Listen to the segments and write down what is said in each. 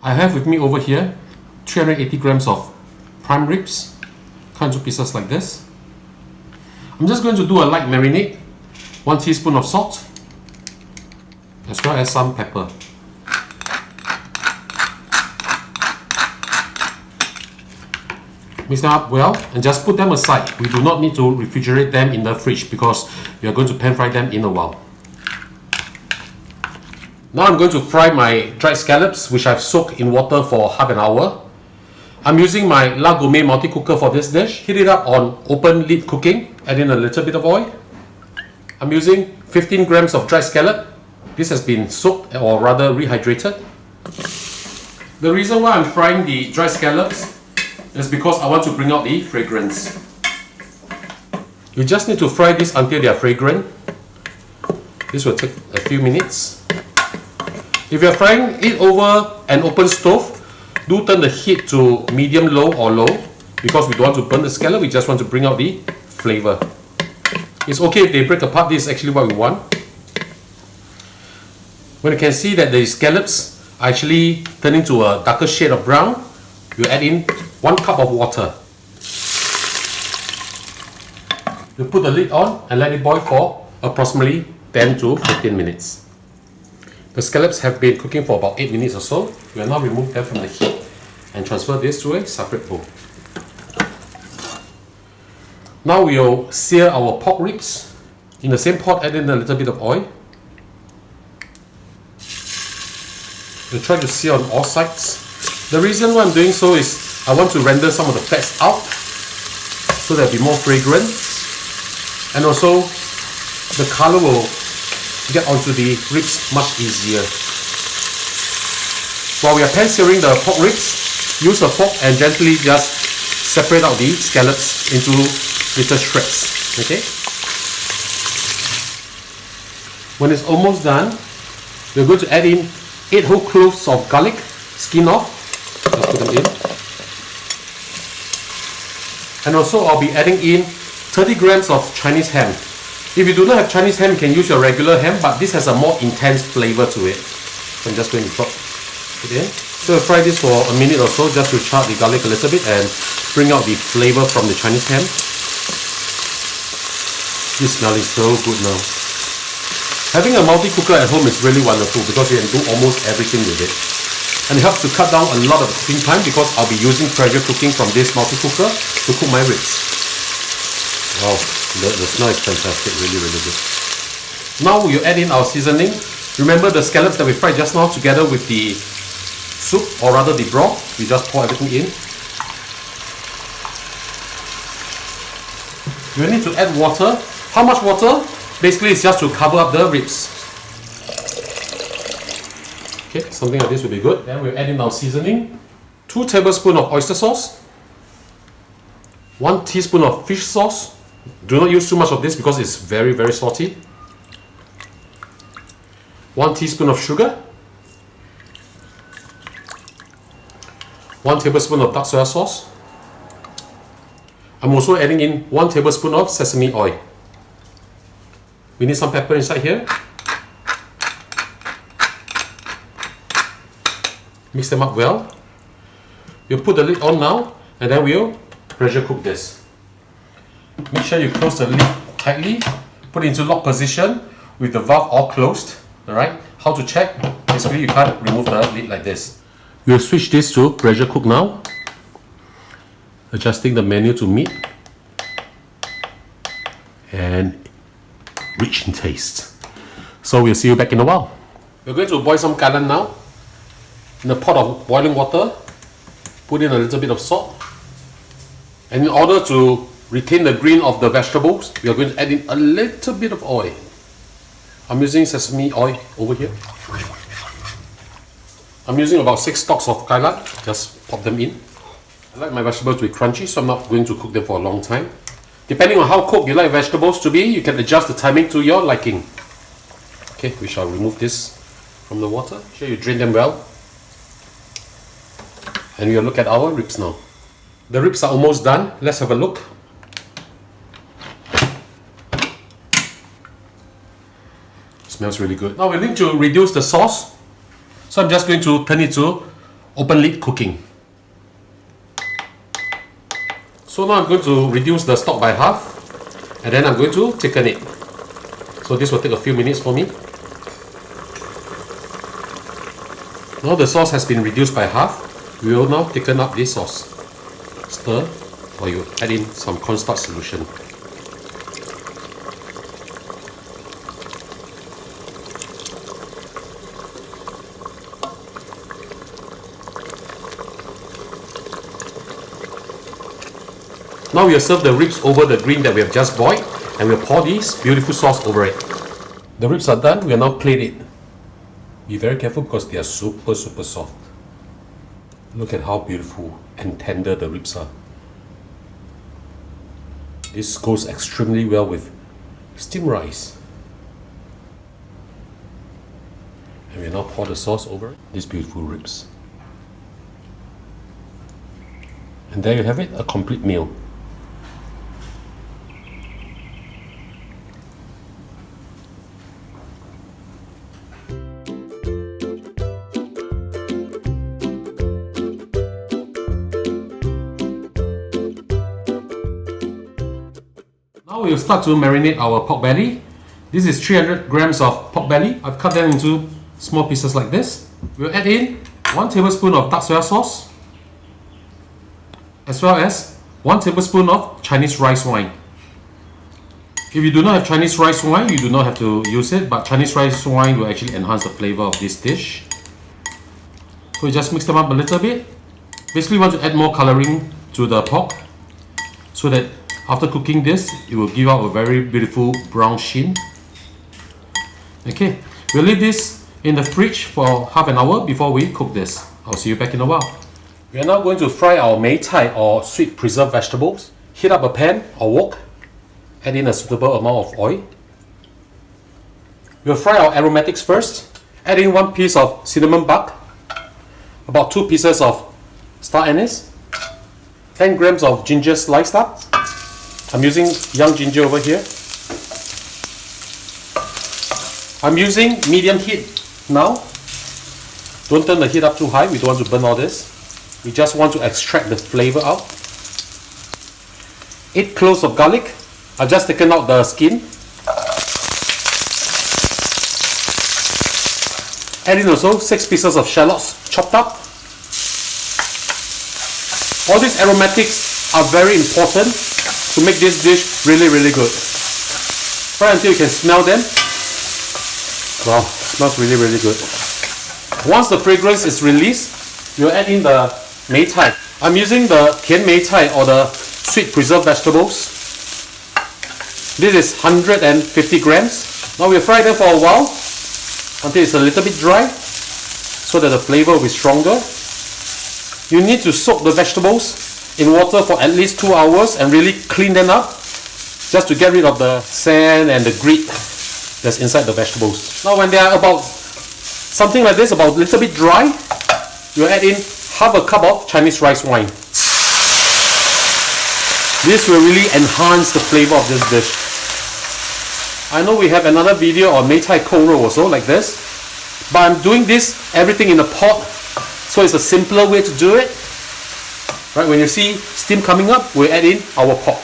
I have with me over here 380 grams of prime ribs, cut into pieces like this. I'm just going to do a light marinade, 1 teaspoon of salt, as well as some pepper. Mix them up well and just put them aside. We do not need to refrigerate them in the fridge because we are going to pan fry them in a while. Now I'm going to fry my dried scallops, which I've soaked in water for half an hour. I'm using my La Gourmet multi-cooker for this dish. Heat it up on open lid cooking. Add in a little bit of oil. I'm using 15 grams of dried scallop. This has been soaked or rather rehydrated. The reason why I'm frying the dried scallops is because I want to bring out the fragrance. You just need to fry this until they are fragrant. This will take a few minutes. If you are frying it over an open stove, do turn the heat to medium low or low because we don't want to burn the scallop, we just want to bring out the flavor. It's okay if they break apart, this is actually what we want. When you can see that the scallops are actually turning to a darker shade of brown, you add in 1 cup of water. You put the lid on and let it boil for approximately 10 to 15 minutes. The scallops have been cooking for about 8 minutes or so. We will now remove them from the heat and transfer this to a separate bowl. Now we will sear our pork ribs. In the same pot, add in a little bit of oil. We'll try to sear on all sides. The reason why I'm doing so is I want to render some of the fats out so they'll be more fragrant, and also the color will get onto the ribs much easier. While we are pan searing the pork ribs, use a fork and gently just separate out the scallops into little shreds. Okay? When it's almost done, we're going to add in 8 whole cloves of garlic, skin off. Just put them in. And also I'll be adding in 30 grams of Chinese ham. If you do not have Chinese ham, you can use your regular ham, but this has a more intense flavor to it. So I'm just going to drop it in. So we'll fry this for a minute or so just to char the garlic a little bit and bring out the flavor from the Chinese ham. This is smelling so good now. Having a multi-cooker at home is really wonderful because you can do almost everything with it. And it helps to cut down a lot of cooking time because I'll be using pressure cooking from this multi-cooker to cook my ribs. Wow, the smell is fantastic, really, really good. Now you add in our seasoning. Remember the scallops that we fried just now together with the soup, or rather the broth. We just pour everything in. You need to add water. How much water? Basically it's just to cover up the ribs. Okay, something like this will be good. Then we'll add in our seasoning. 2 tablespoons of oyster sauce. 1 teaspoon of fish sauce. Do not use too much of this because it's very, very salty. 1 teaspoon of sugar. 1 tablespoon of dark soy sauce. I'm also adding in 1 tablespoon of sesame oil. We need some pepper inside here. Mix them up well. We'll put the lid on now and then we'll pressure cook this. Make sure you close the lid tightly. Put it into lock position with the valve all closed. Alright? How to check? Basically you can't remove the lid like this. We'll switch this to pressure cook now. Adjusting the menu to meat. And rich in taste. So we'll see you back in a while. We're going to boil some Kai-lan now. In a pot of boiling water, put in a little bit of salt. And in order to retain the green of the vegetables, we are going to add in a little bit of oil. I'm using sesame oil over here. I'm using about 6 stalks of Kai-lan. Just pop them in. I like my vegetables to be crunchy, so I'm not going to cook them for a long time. Depending on how cooked you like vegetables to be, you can adjust the timing to your liking. Okay, we shall remove this from the water. Make sure you drain them well. And we'll look at our ribs now. The ribs are almost done. Let's have a look. Smells really good. Now we need to reduce the sauce. So I'm just going to turn it to open lid cooking. So now I'm going to reduce the stock by half, and then I'm going to thicken it. So this will take a few minutes for me. Now the sauce has been reduced by half. We will now thicken up this sauce. Stir, or you add in some cornstarch solution. Now we'll serve the ribs over the green that we have just boiled, and we'll pour this beautiful sauce over it. The ribs are done, we'll now plate it. Be very careful because they are super soft. Look at how beautiful and tender the ribs are. This goes extremely well with steamed rice. And we'll now pour the sauce over these beautiful ribs. And there you have it, a complete meal. Now we'll start to marinate our pork belly. This is 300 grams of pork belly. I've cut them into small pieces like this. We'll add in 1 tablespoon of dark soy sauce, as well as 1 tablespoon of Chinese rice wine. If you do not have Chinese rice wine, you do not have to use it, but Chinese rice wine will actually enhance the flavor of this dish. So you just mix them up a little bit. Basically, you want to add more coloring to the pork so that after cooking this, it will give out a very beautiful brown sheen. Okay, we'll leave this in the fridge for half an hour before we cook this. I'll see you back in a while. We are now going to fry our mei tai or sweet preserved vegetables. Heat up a pan or wok. Add in a suitable amount of oil. We'll fry our aromatics first. Add in 1 piece of cinnamon bark, about 2 pieces of star anise, 10 grams of ginger sliced up. I'm using young ginger over here. I'm using medium heat now. Don't turn the heat up too high, we don't want to burn all this. We just want to extract the flavor out. 8 cloves of garlic. I've just taken out the skin. Add in also 6 pieces of shallots chopped up. All these aromatics are very important to make this dish really good. Fry until you can smell them. Wow, it smells really good. Once the fragrance is released, you'll add in the mei tai. I'm using the tian mei tai or the sweet preserved vegetables. This is 150 grams. Now we'll fry them for a while until it's a little bit dry so that the flavor will be stronger. You need to soak the vegetables in water for at least 2 hours and really clean them up just to get rid of the sand and the grit that's inside the vegetables. Now when they are about something like this, about a little bit dry, you add in half a cup of Chinese rice wine. This will really enhance the flavor of this dish. I know we have another video on mei tai cold roll also like this, but I'm doing this everything in a pot, so it's a simpler way to do it. Right, when you see steam coming up, we'll add in our pork.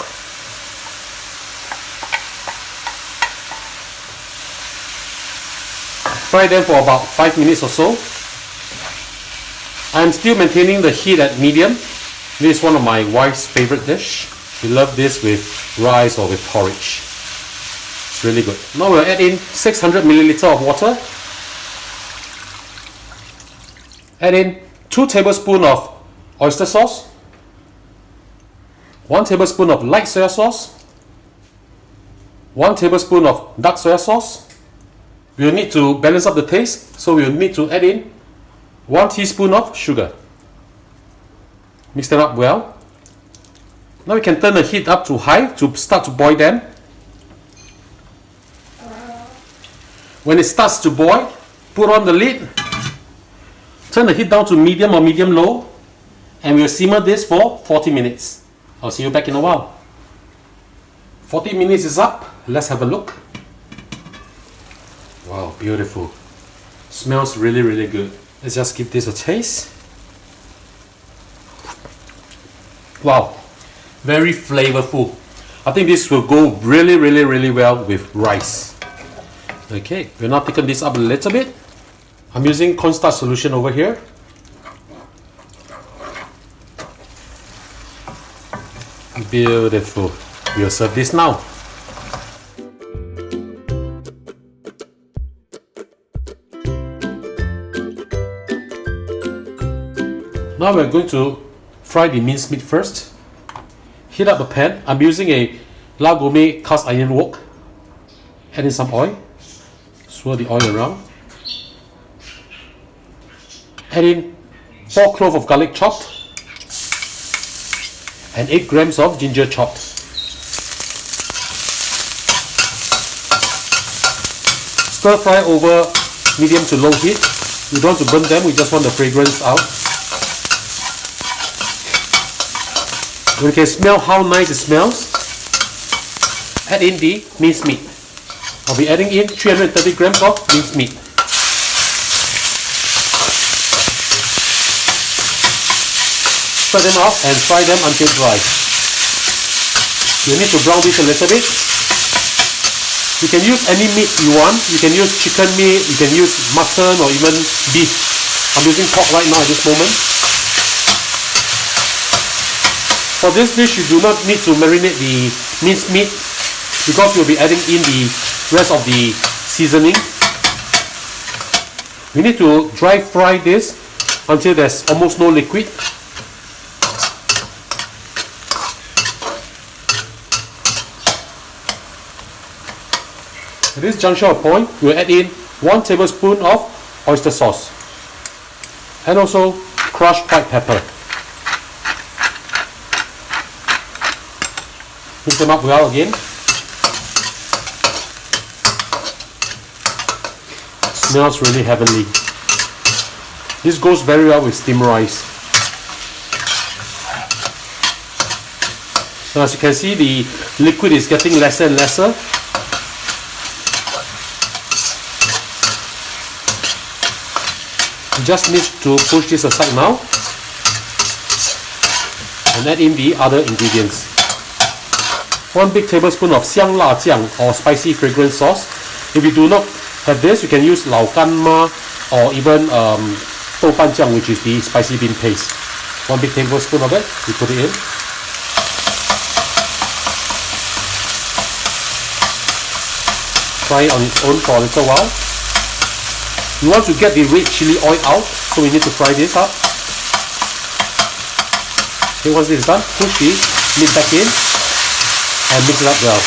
Fry them for about 5 minutes or so. I'm still maintaining the heat at medium. This is one of my wife's favorite dish. We love this with rice or with porridge. It's really good. Now we'll add in 600 milliliter of water. Add in 2 tablespoons of oyster sauce, 1 tablespoon of light soy sauce, 1 tablespoon of dark soy sauce. We'll need to balance up the taste, so we'll need to add in 1 teaspoon of sugar. Mix them up well. Now we can turn the heat up to high to start to boil them. When it starts to boil, put on the lid, turn the heat down to medium or medium-low, and we'll simmer this for 40 minutes. I'll see you back in a while. 40 minutes is up. Let's have a look. Wow, beautiful. Smells really good. Let's just give this a taste. Wow, very flavorful. I think this will go really well with rice. Okay, we're now thicken this up a little bit. I'm using cornstarch solution over here. Beautiful. We'll serve this now. Now we're going to fry the minced meat first. Heat up a pan. I'm using a La Gourmet cast iron wok. Add in some oil. Swirl the oil around. Add in 4 cloves of garlic chopped and 8 grams of ginger chopped. Stir fry over medium to low heat. We don't want to burn them, we just want the fragrance out. You can smell how nice it smells. Add in the minced meat. I'll be adding in 330 grams of minced meat. Spread them out and fry them until dry. You need to brown this a little bit. You can use any meat you want. You can use chicken meat, you can use mutton or even beef. I'm using pork right now at this moment. For this dish, you do not need to marinate the minced meat because you'll be adding in the rest of the seasoning. We need to dry fry this until there's almost no liquid. At this juncture of point, we'll add in 1 tablespoon of oyster sauce and also crushed white pepper. Mix them up well again. Smells really heavenly. This goes very well with steamed rice. So as you can see, the liquid is getting lesser and lesser. You just need to push this aside now and add in the other ingredients. 1 big tablespoon of 香辣酱 or spicy fragrance sauce. If you do not have this, you can use 老干妈 or even 豆瓣酱, which is the spicy bean paste. 1 big tablespoon of it, you put it in. Fry it on its own for a little while. You want to get the red chili oil out, so we need to fry this up. Okay, once this is done, push the meat back in and mix it up well.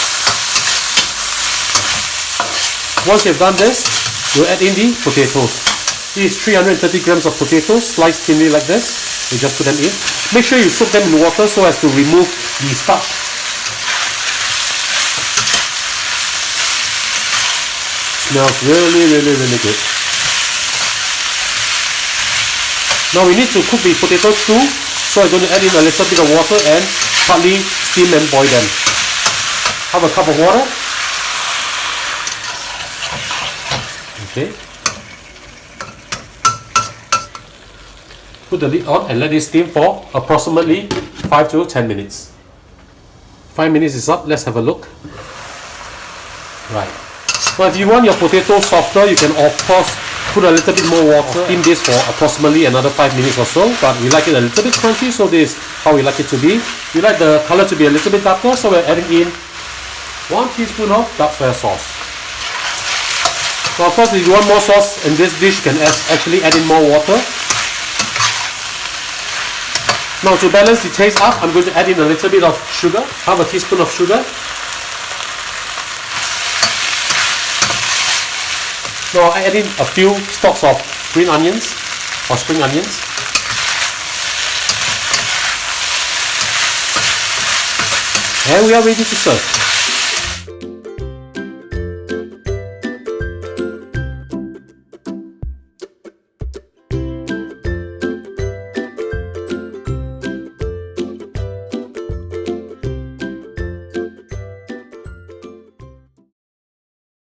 Once you've done this, we'll add in the potatoes. This is 330 grams of potatoes, sliced thinly like this. You just put them in. Make sure you soak them in water so as to remove the starch. Smells really good. Now we need to cook the potatoes too, so I'm going to add in a little bit of water and partly steam and boil them. Have a cup of water. Okay. Put the lid on and let it steam for approximately 5 to 10 minutes. 5 minutes is up. Let's have a look. Right. Now if you want your potato softer, you can of course put a little bit more water. Steam this for approximately another 5 minutes or so. But we like it a little bit crunchy, so this is how we like it to be. We like the color to be a little bit darker, so we're adding in 1 teaspoon of dark soy sauce. Now of course, if you want more sauce in this dish, you can actually add in more water. Now to balance the taste up, I'm going to add in a little bit of sugar, half a teaspoon of sugar. Now I add in a few stalks of green onions or spring onions. And we are ready to serve.